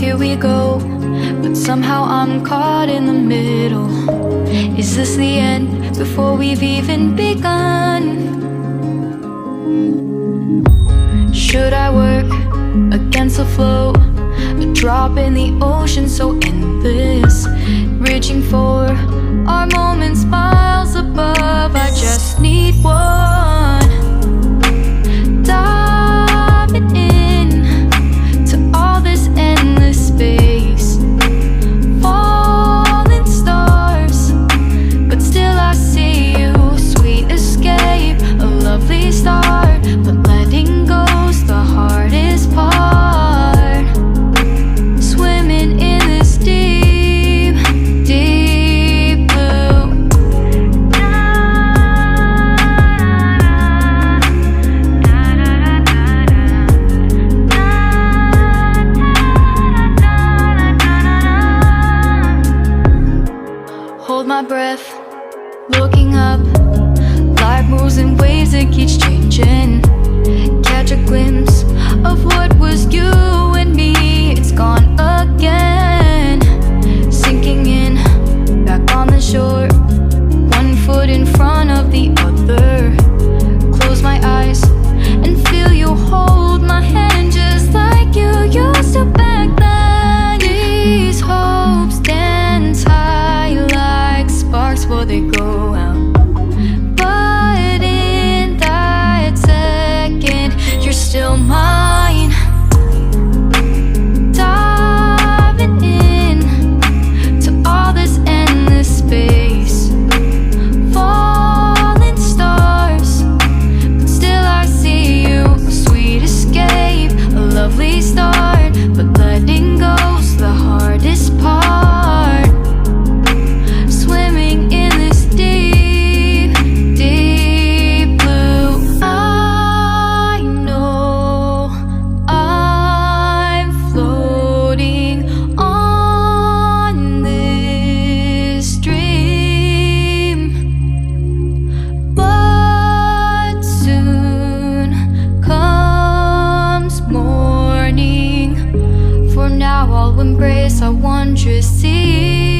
here we go, but somehow I'm caught in the middle. Is this the end before we've even begun? Should I work against the flow? A drop in the ocean so endless, reaching for our moments miles above. I just need one, diving in to all this endless space, falling stars, but still I see you. Sweet escape, a lovely start, but letting go's the hardest part. Swimming in this deep, deep blue. Hold my breath, looking up. Life moves in waves that keeps changing. Catch a glimpse of what was you and me. It's gone again, sinking in, back on the shore, one foot in front of the other. Close my eyes and feel you hold my hand just like you used to back then. These hopes dance high like sparks before they go out. But in that second, you're still mine. Diving in to all this endless space, falling stars, but still I see you. A sweet escape, a lovely start, but letting go's the hardest part. Swimming in this deep, deep blue. I know I'm floating on this dream, but soon comes morning. For now I'll embrace our wondrous sea.